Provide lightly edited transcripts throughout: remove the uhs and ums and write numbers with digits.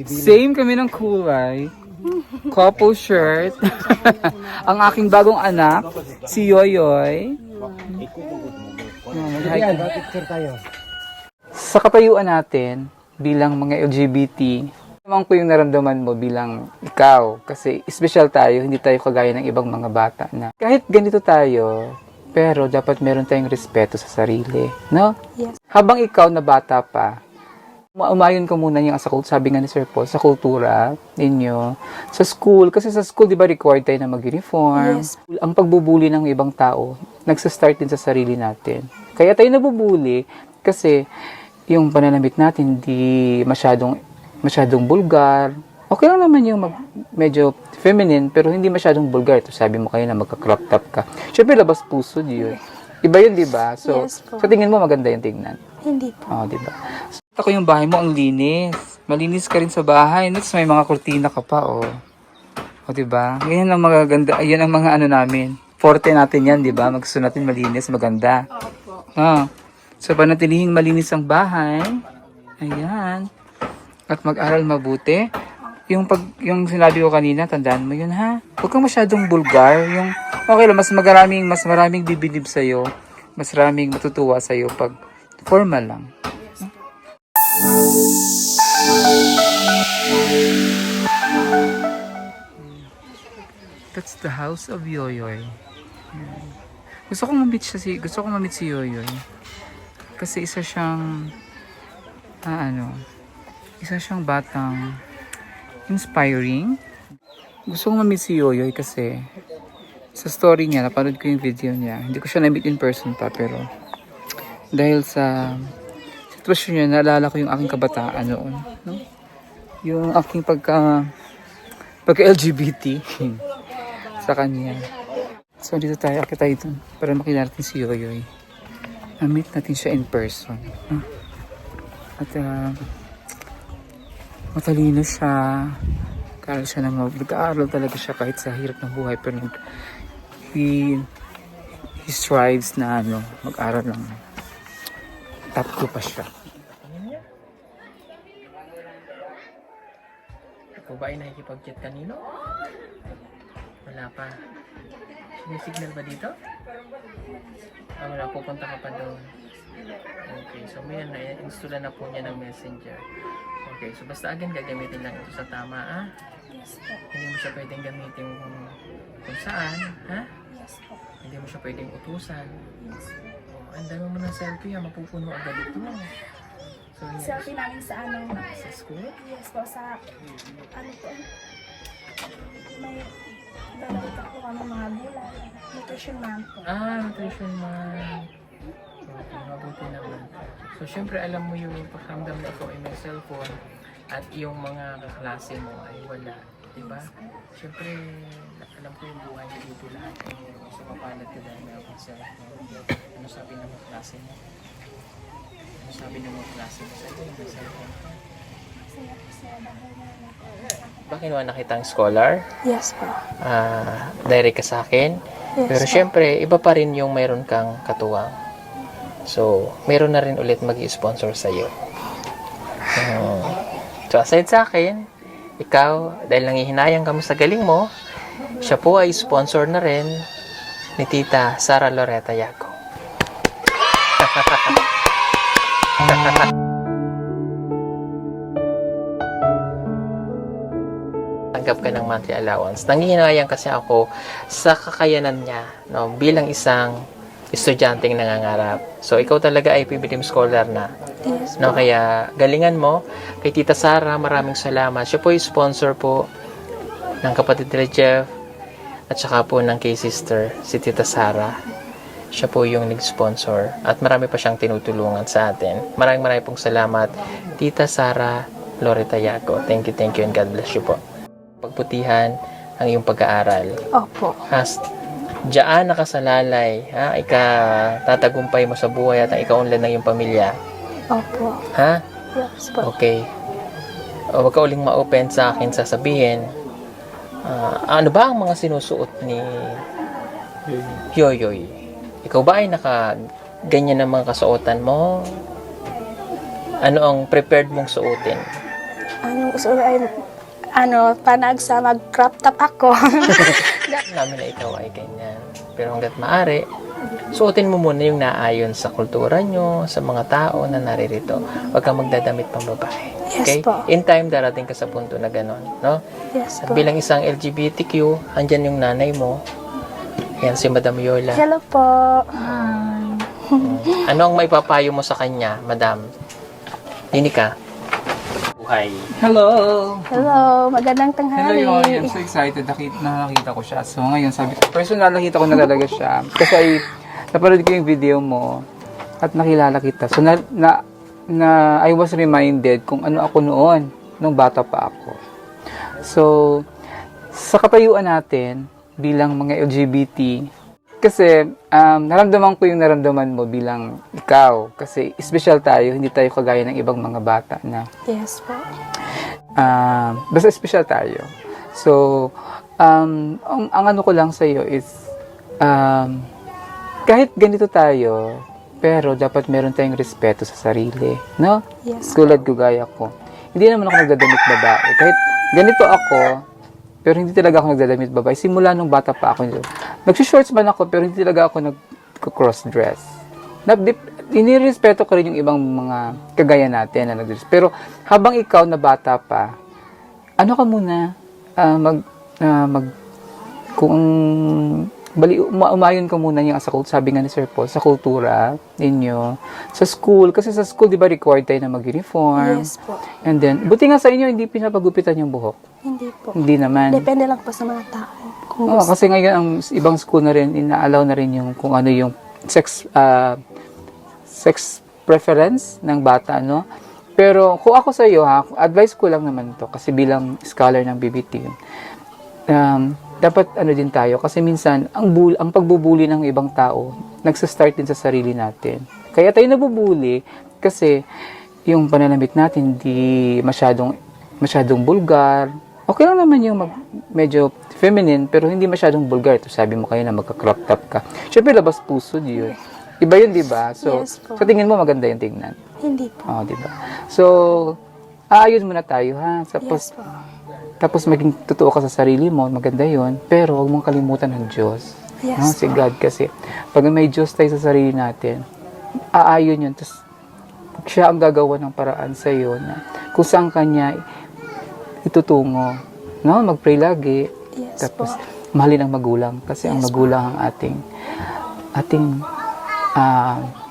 Same kami ng kulay. Couple shirt. Ang aking bagong anak, si Yoyoy. Sa katayuan natin, bilang mga LGBT, naman ko yung naramdaman mo bilang ikaw. Kasi special tayo, hindi tayo kagaya ng ibang mga bata na kahit ganito tayo, pero dapat meron tayong respeto sa sarili. No? Yes. Habang ikaw na bata pa, umayon ka muna yung sabi nga ni Sir Paul, sa kultura ninyo, sa school, kasi sa school, di ba, required tayo na mag-uniform. Yes. Ang pagbubuli ng ibang tao, nagsa-start din sa sarili natin. Kaya tayo nabubuli, kasi yung pananamit natin, hindi masyadong vulgar. Okay lang naman yung medyo feminine, pero hindi masyadong vulgar. Ito, sabi mo kayo na magka-crop top ka. Siyempre, labas puso, yun. Iba yun, di ba? So, Yes, po. sa tingin mo, maganda yung tignan. Hindi po. Oo, di ba? Ako yung bahay mo, ang linis. Malinis ka rin sa bahay. Tapos may mga kurtina ka pa, oh. O, di ba? Ganyan ang magaganda. Ayan ang mga ano namin. Forte natin yan, di ba? Magsusunod natin malinis, maganda. Opo. Ah. So, panatilihing malinis ang bahay. Ayan. At mag-aral mabuti. Yung sinabi ko kanina, tandaan mo yun, ha? Huwag kang masyadong vulgar. Yung, okay lang, mas maraming bibilib sa'yo. Mas maraming matutuwa sa'yo pag formal lang. That's the house of Yoyoy. Ayan. Gusto kong ma-meet si Yoyoy. Kasi isa siyang batang inspiring. Gusto kong ma-meet si Yoyoy kasi sa story niya, napanood ko yung video niya. Hindi ko siya na-meet in person pa, pero dahil sa sitwasyon niya, naalala ko yung aking kabataan noon. No? Yung aking pagka-LGBT sa kanya. So, dito tayo, akit tayo dun para makilala natin si Yoyoy. Na-meet natin siya in person. No? At matalino siya. Kaya siya nag-aaral talaga siya kahit sa hirap ng buhay. Pero he strives na mag-aral lang. Top 2 pa siya. Ikaw ba ay nakikipag-chat kanino? Wala pa. May signal ba dito? Wala, pupunta ka pa doon. Okay, so may na-install na po niya ng messenger. Okay, so basta again gagamitin lang ito sa tama, ah? Yes po. Hindi mo siya pwedeng gamitin kung saan, ha? Yes po. Hindi mo siya pwedeng utusan. Yes po. Ang dami mo ng selfie, mapupuno agad ito. So, Selfie namin sa sa school? yes po, sa po, may dalawa po kami mga gulay. Nutrition man po. Nutrition month. Okay, mabuti naman. So, syempre alam mo yung pakiramdam na ikaw ay may cellphone at yung mga kaklase mo ay wala. Diba? Syempre, alam ko yung buhay dito lahat. So, papalat ka dahil meron kang cellphone. Ano sabi ng mga klase mo? Ano sabi ng mga klase mo sa iyo? May cellphone ka? Saya po siya dahil Bakit naman nakita ang scholar? yes po. Direct ka sa akin. Yes, Pero po. syempre, iba pa rin yung mayroon kang katuwang. So, meron na rin ulit mag-i-sponsor sa iyo. So, aside sa akin, ikaw, dahil nangihinayang kami sa galing mo, siya po ay sponsor na rin ni Tita Sara Loretta Yaco. Tanggap ka ng monthly allowance. Nangihinayang kasi ako sa kakayanan niya, no, bilang isang estudyanteng nangangarap. So, ikaw talaga ay PBDM scholar na. Yes No, kaya galingan mo. Kay Tita Sara, maraming salamat. Siya po ay sponsor po ng kapatid nila Jeff at saka po ng kay sister, si Tita Sara. Siya po yung nag-sponsor at marami pa siyang tinutulungan sa atin. Maraming pong salamat, Tita Sara Loretta Yaco. Thank you and God bless you po. Pagputihan ang iyong pag-aaral. Opo. Diyan nakasalalay, ha? Tatagumpay mo sa buhay at ikaunlad ng iyong pamilya. Opo. Ha? Yes po. Okay. Huwag ka uling ma-open sa akin sasabihin. Ano ba ang mga sinusuot ni Yoyoy? Ikaw ba ay ganyan ang mga kasuotan mo? Ano ang prepared mong suotin? Anong gusto ay, panag sa mag-crop top ako. namin na ikaw ay ganyan. Pero hanggat maaari, suotin mo muna yung naayon sa kultura nyo, sa mga tao na naririto. Huwag kang magdadamit pang babae. Yes Okay? po. In time, darating ka sa punto na gano'n. No? Yes At po. bilang isang LGBTQ, andyan yung nanay mo. Yan, si Madam Yola. Hello po. Ano ang may papayo mo sa kanya, Madam? Dini ka. Buhay. Hello! Hello, magandang Hello, tanghali. Yoy. I'm so excited. Nakita ko siya. So, ngayon, sabi ko, personal, nakita ko na talaga siya. Kasi napanood ko yung video mo at nakilala kita. So, I was reminded kung ano ako noon, nung bata pa ako. So, sa katayuan natin, bilang mga LGBT, kasi naramdaman ko yung naramdaman mo bilang ikaw. Kasi special tayo, hindi tayo kagaya ng ibang mga bata na Yes po. basta special tayo. So, ang ano ko lang sa iyo is, kahit ganito tayo, pero dapat meron tayong respeto sa sarili. No? Yes. Tulad ko, gaya ko. Hindi naman ako nagdadamit babae. Kahit ganito ako, pero hindi talaga ako nagdadamit babae. Simula nung bata pa ako. Nagsi-shorts man ako, pero hindi talaga ako nag-cross-dress. Inirespeto ko rin yung ibang mga kagaya natin na nag-dress. Pero habang ikaw na bata pa, ano ka muna, umayon ka muna yung sabi nga ni Sir Paul, sa kultura ninyo, sa school. Kasi sa school, di ba, required tayo na mag-uniform. Yes po. And then, buti nga sa inyo, hindi pinapagupitan yung buhok. Hindi po. Hindi naman. Depende lang po sa mga tao. Kung Oo, gusto. kasi ngayon, ang ibang school na rin, ina-allow na rin yung kung ano yung sex preference ng bata, no? Pero kung ako sa iyo, advice ko lang naman to kasi bilang scholar ng BBT, dapat ano din tayo kasi minsan ang pagbubuli ng ibang tao nagsa-start din sa sarili natin. Kaya tayo nabubuli kasi yung pananamit natin hindi masyadong vulgar. Okay lang naman yung medyo feminine pero hindi masyadong vulgar. Ito sabi mo kayo na magka-crop top ka. Syempre labas puso yun. Iba yun, di ba? So, Yes po. sa tingin mo maganda yung tingnan. Hindi po. Oh, di ba? So, aayos muna tayo, ha? Yes po. Tapos maging totoo ka sa sarili mo, maganda yon. Pero huwag mong kalimutan ng Diyos. Yes No? Si God kasi. Pag may Diyos tayo sa sarili natin, aayon yun. Tapos, siya ang gagawa ng paraan sa iyo na kung saan kanya itutungo. No? Mag-pray lagi. Yes Tapos, po. mahalin ang magulang. Kasi ang Yes, magulang ang ating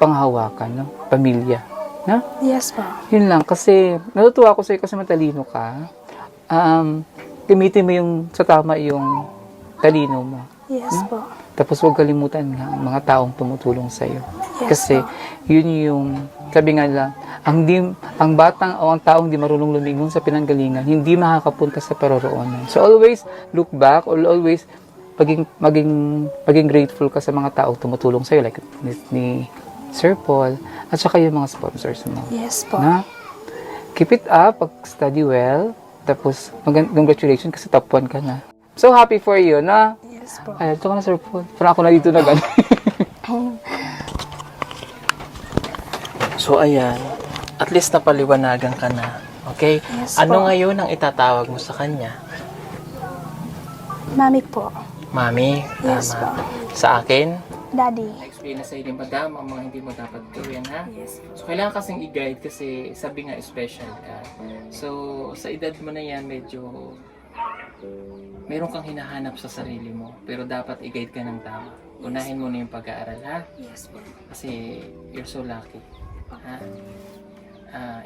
panghawakan, no? Pamilya. No? Yes po. Yun lang. Kasi, natutuwa ako sa'yo kasi matalino ka. Gamitin mo sa tama yung talino mo. Yes po. Tapos huwag kalimutan nga ang mga taong tumutulong sa'yo. Yes Kasi, yun yung, sabi nga lang, ang batang o ang taong di marunong lumingon sa pinanggalingan, hindi makakapunta sa paroroonan. So, always look back or always maging grateful ka sa mga taong tumutulong sa'yo, like ni Sir Paul, at saka yung mga sponsors mo. Yes po. Na? Keep it up, pag-study well, tapos congratulations kasi top 1 ka na. So happy for you, na? Yes po. Ay, ito ka na, Sir Paul. Parang ako na dito na gano'n. So, ayan. At least napaliwanagan ka na. Okay? Yes Ano po. ngayon ang itatawag mo sa kanya? Mami po. Mami? Yes Tama. Sa akin? Daddy. Explain na sa iyo, madam, ang mga hindi mo dapat gawin, ha? Yes. So, kailangan kasing i-guide kasi sabi nga, special ka. So, sa edad mo na yan, medyo meron kang hinahanap sa sarili mo. Pero dapat i-guide ka ng tama. Unahin mo na yung pag-aaral, ha? Yes po. Kasi you're so lucky. Ha?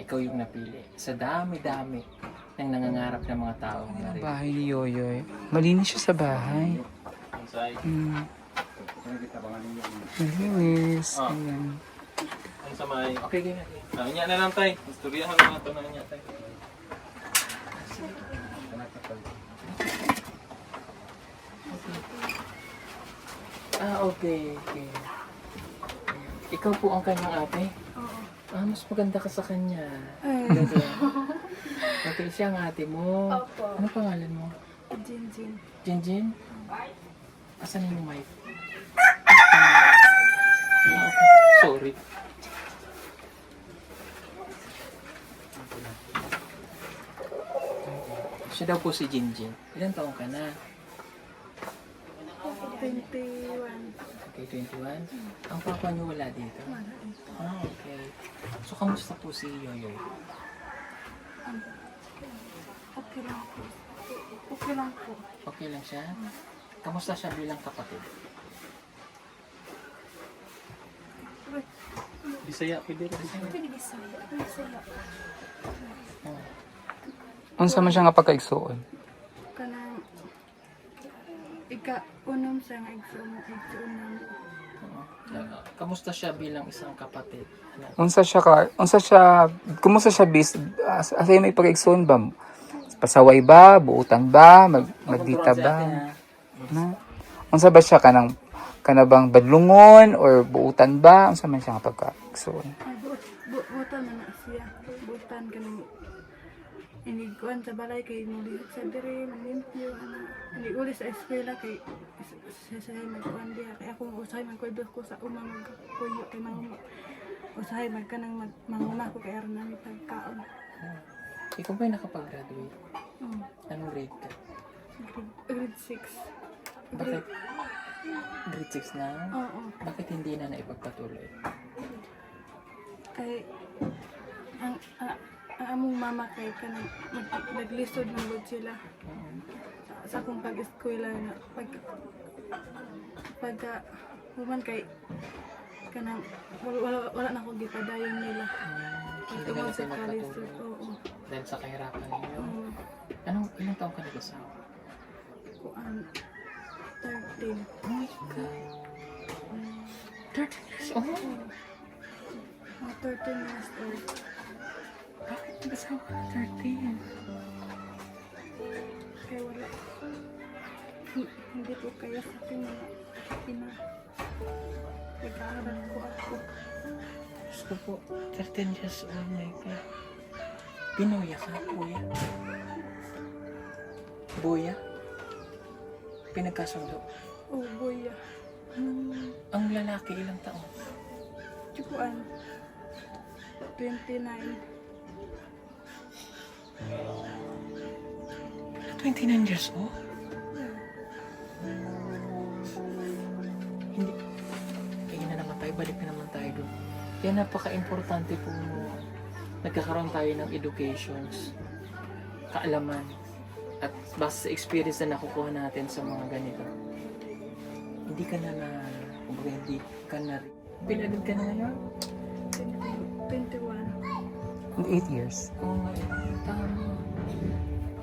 Ikaw yung napili. Sa dami-dami ng nangangarap ng mga tao. Ang bahay ni Yoyoy. Malinis siya sa bahay. Malinis. Ayan. Ang samay. Okay, ganyan. Niya na lang tay. Istoryahan mo ito na niya tay. Okay. Ikaw po ang kanyang ate? Mas maganda ka sa kanya. Ganun. Okay, siya ang ate mo. Opo. Ano pangalan mo? Jinjin. Jinjin? Asan yung mic? Sorry. Siya daw po si Jinjin. Ilan taong ka na? 21. Okay, 21. Ang papa niyo wala dito? Wala dito. Ah, okay. So, kamusta po si Yoyoy? Okay lang po. Okay lang po. Okay lang siya? Kamusta siya bilang kapatid? Bisaya, pwede rin. Pwede Bisaya. Bisaya. Unsa man siya nga pagkaigsuon? Kanang ika-unom sa nga igsuon namo. Kamusta siya bilang isang kapatid? Unsa siya, kumusta siya asay may pagkaigsuon ba? Pasaway ba, buutan ba, magdita ba? Na? Unsa ba siya kanabang badlungon or buutan ba? Unsa man siya nga pagkaigsuon? Ay, butan na siya. Butan kanang iniguan sa balay kay mulihok sa diri, malimpyo, hindi uli sa eskwela kay sa magkuan diha kay ako usahay magkudo ko sa umang magkuyo kay usahay magkanang manguma ko kay aron nami pagkaon. Ikaw ba'y nakapag-graduate? Mm. Anong grade ka? Grade 6. Bakit? Grade 6 na? Oo. Bakit hindi na naipagpatuloy? Kay ang among mama kay kanang naglisod ng gud sila sa akong pag-eskwela na pagka human kay kanang wala na akong gipadayon nila. Hindi ka na Tungod sa pinagpatuloy kalisod. Oo. dahil sa kahirapan ninyo. Ilang taong ka nag-asawa? Kuan 13. Oh my God. 13 years old? 13 years old. Bakit nag-asawa ka na 13? Kaya wala. Hindi po kaya sa akin na nag-aaral ko ako. Diyos ko po, 13 years old na ka. Pinuya ka, kuya. Buya? Pinagkasundo. Oh, boy. Ang lalaki ilang taon? Chukuan. 29. 29 years old? Hindi. Kaya na naman tayo, balik na naman tayo doon. Kaya napaka-importante po nagkakaroon tayo ng educations, kaalaman, at base sa experience na nakukuha natin sa mga ganito. Hindi ka na hindi ka na, pinagod ka na ngayon? 21. 8 years. Oo nga, tama.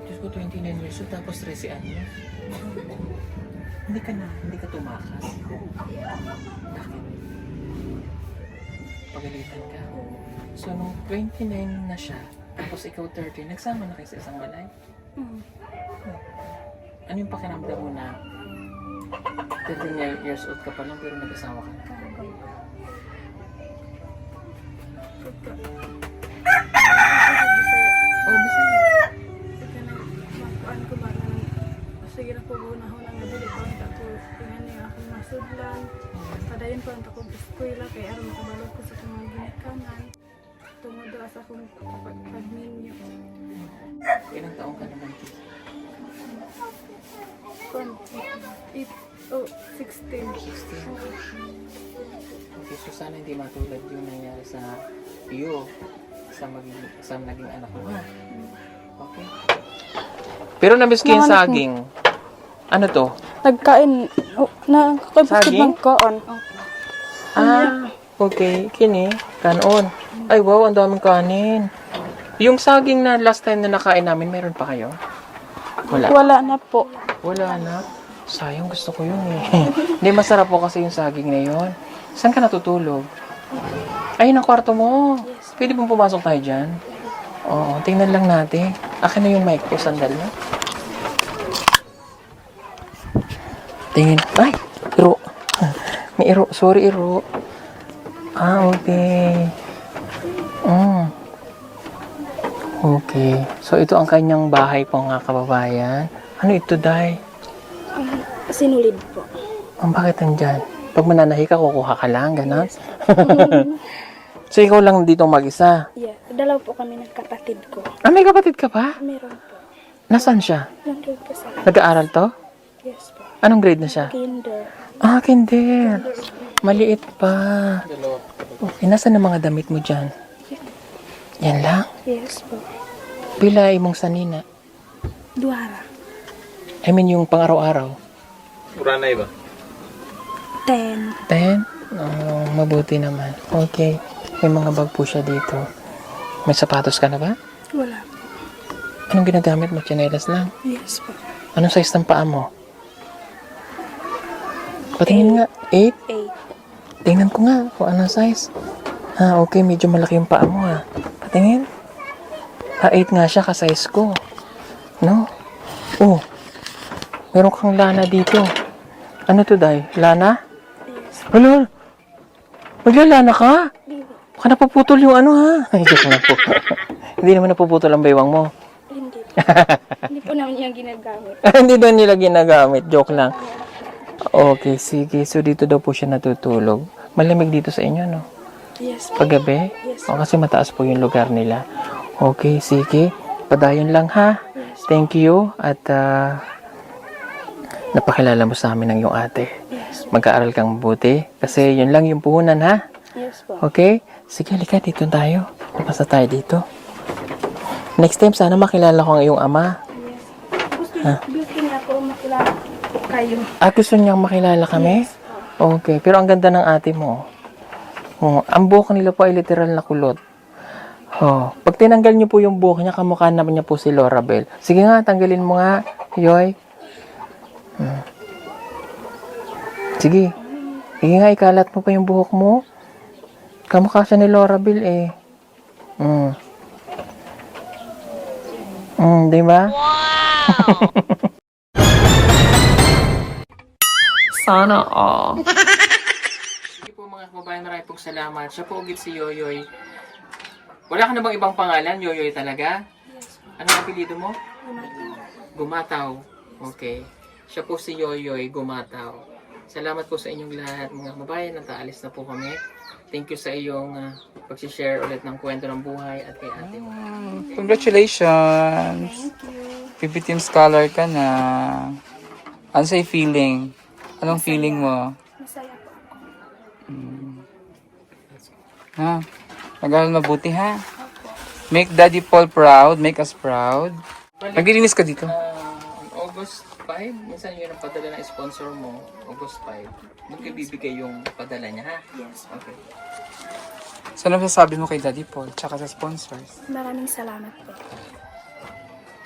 Diyos ko, 29 years old, tapos 13 anyos. Hindi ka tumakas. Bakit? Pagalitan ka. So, nung 29 na siya, tapos ikaw 30, nagsama na kayo sa isang balay? Ano yung pakiramdam mo na 13 years old ka pa lang pero nag-asawa ka na? Oh, Bisaya. Makuan ko ba na sige na po gunahon ang nabili ko ang tako tingnan niya akong masudlan padayon ko ang takong eskwela kay aron makabalo ko sa mga ginikanan tungod sa akong pagminyo. Ilang taong ka naman? Kon 16. Okay, so sana hindi matulad yung nangyari sa iyo sa naging anak mo, ha? Okay. Pero namiss ko yung saging. Ano to? Nagkain na Saging? magkaon. Ah, okay. Kini, kanon. Ay, wow, ang daming kanin. Yung saging na last time na nakain namin, meron pa kayo? Wala. Wala na po. Wala na. Sayang, gusto ko yun eh. Hindi, masarap po kasi yung saging na yun. Saan ka natutulog? Ayun ang kwarto mo. Pwede bang pumasok tayo dyan? Oo, tingnan lang natin. Akin na yung mic ko, sandal mo. Tingin. Ay, iro. May iro. Sorry, iro. Ah, okay. Okay. So, ito ang kanyang bahay po nga kababayan. Ano ito, Day? Sinulid po. Ang bakit nandyan? Pag mananahi ka, kukuha ka lang, gano'n? So, ikaw lang dito mag-isa? Yeah, dalawa po kami ng kapatid ko. Ah, may kapatid ka pa? Meron po. Nasaan siya? Nandun po sa Nag-aaral to? yes po. Anong grade na siya? Kinder. Ah, kinder. Maliit pa. Okay, nasaan ang mga damit mo dyan? Yan lang? Yes po. Pila imong sanina? Duara. I mean, yung pang-araw-araw. Uranay ba? 10. 10? Oh, mabuti naman. Okay. May mga bag po siya dito. May sapatos ka na ba? Wala po. Anong ginagamit mo? Tsinelas lang? Yes po. Anong size ng paa mo? Patingin nga. 8? 8. Tingnan ko nga kung anong size. Ah, okay. Medyo malaki yung paa mo ha. Patingin. Ah, 8 nga siya ka-size ko. No? Oh. Meron kang lana dito. Ano to, Day? Lana? Yes. Hello? Maglalana ka? Hindi. Baka napuputol yung ano ha? Ay, joke lang po. Hindi naman napuputol ang baywang mo. Hindi po. Hindi po namin yung ginagamit. Hindi daw nila ginagamit. Joke lang. Okay, sige. So, dito daw po siya natutulog. Malamig dito sa inyo, no? Yes po. Paggabi? Yes. O, kasi mataas po yung lugar nila. Okay, sige. Padayon lang, ha? Yes. Thank you. At, napakilala mo sa amin ng iyong ate. Yes. Mag-aaral kang mabuti. Kasi yun lang yung puhunan, ha? Yes po. Okay? Sige, halika. Dito tayo. Napasa tayo dito. Next time, sana makilala ko ang iyong ama. Gusto niya ako makilala kayo. Ah, gusto niyang makilala kami? Okay. Pero ang ganda ng ate mo. Oh, ang buhok nila po ay literal na kulot. Oh, pag tinanggal niyo po yung buhok niya, kamukha naman niya po si Laura Bell. Sige nga, tanggalin mo nga, Yoy. Sige. Sige nga, ikalat mo pa yung buhok mo. Kamukha siya ni Laura Bell eh. Di ba? Sana all. Sige po mga kababayan, maraming pong salamat. Siya po ugit si Yoyoy. Wala ka na bang ibang pangalan? Yoyoy talaga? Yes po. Anong apelido mo? Gumataw. Gumataw. Okay. Siya po si Yoyoy Gumataw. Salamat po sa inyong lahat mga kababayan. Nataalis na po kami. Thank you sa iyong pag-share ulit ng kwento ng buhay at kay ate mo. Congratulations! Thank you. PB Team Scholar ka na. Ano sa'yo feeling? Anong feeling mo? Masaya po ako. Ha? Mag-aaral mabuti ha? Make Daddy Paul proud. Make us proud. Naglilinis ka dito. August 5, minsan yun ang padala ng sponsor mo. August 5. Doon kayo bibigay yung padala niya, ha? Yes. Okay. So, ano masasabi mo kay Daddy Paul? Tsaka sa sponsors? Maraming salamat po.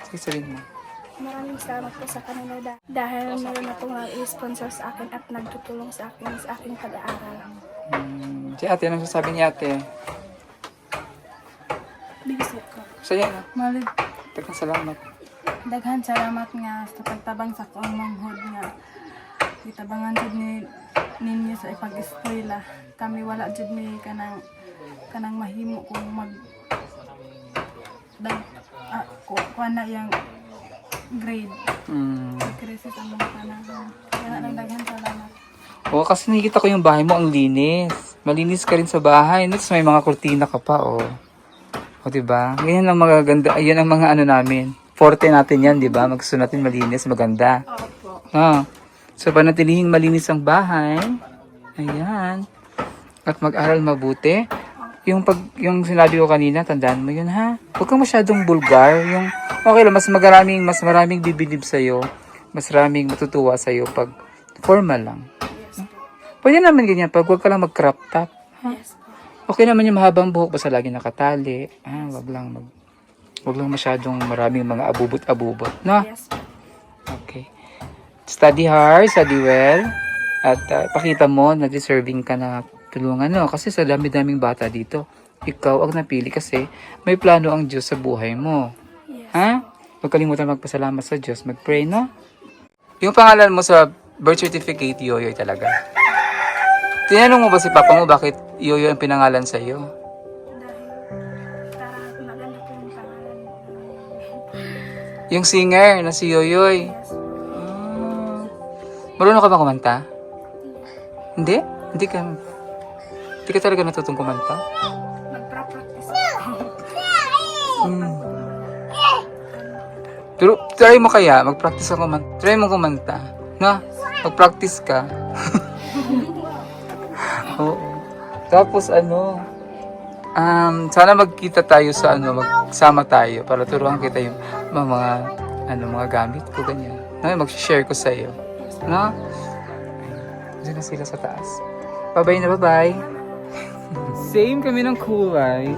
Sige, sabihin mo. Maraming salamat po sa kanila dahil meron na pong i-sponsor sa akin at nagtutulong sa aking pag-aaral. Si ate, anong sasabi ni ate? Bibisit ko. Saya na. Malig, Tagang salamat. daghan salamat nga sa pagtabang sa kong manghod nga. Itabangan jud ninyo sa ipag-eskwela. Kami wala jud ni kanang mahimo kung mag kuha na yung grade. Krisis ang mga panahon. Kaya na lang daghan salamat. Oo, kasi nakikita ko yung bahay mo, ang linis. Malinis ka rin sa bahay. Tapos may mga kurtina ka pa, oh. O, diba? Ganyan ang magaganda. Ayan ang mga ano namin. Forte natin yan, diba? Magsusunod natin malinis, maganda. Opo. So, panatilihing malinis ang bahay. Ayan. At mag-aral mabuti. Yung sinabi ko kanina, tandaan mo yun, ha? Huwag kang masyadong bulgar. Yung, okay lang, mas maraming bibilib sa'yo. Mas maraming matutuwa sa'yo pag formal lang. Yes po. Pwede naman ganyan, pag huwag ka lang mag-crop top. Yes po. Okay naman yung mahabang buhok, basta lagi nakatali. Wag lang masyadong maraming mga abubot-abubot, no? Yes po. Okay. Study hard, study well. At pakita mo na deserving ka na tulungan, no? Kasi sa dami-daming bata dito, ikaw ang napili kasi may plano ang Diyos sa buhay mo. Yes. Ha? Huwag kalimutan magpasalamat sa Diyos. Mag-pray, no? Yung pangalan mo sa birth certificate, Yoyoy talaga. Tinanong mo ba si Papa mo bakit Yoyoy ang pinangalan sa iyo? Dahil para maganda po yung pangalan. Yung singer na si Yoyoy. Yes. Marunong ka ba kumanta? Hindi? Hindi ka talaga natutong kumanta? Magpa-practice ako. Pero try mo kaya, mag-practice ka kumanta. Try mo kumanta. Na, mag-practice ka. Oo. Tapos sana magkita tayo sa magsama tayo para turuan kita yung mga gamit ko, ganyan. Mag-share ko sa iyo. No? Diyan na sila sa taas. Bye-bye na, bye-bye. Same kami ng kulay.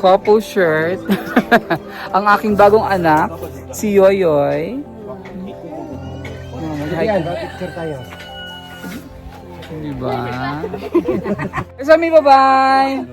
Couple shirt. Ang aking bagong anak, si Yoyoy. Picture tayo. Diba? Kasami, bye-bye!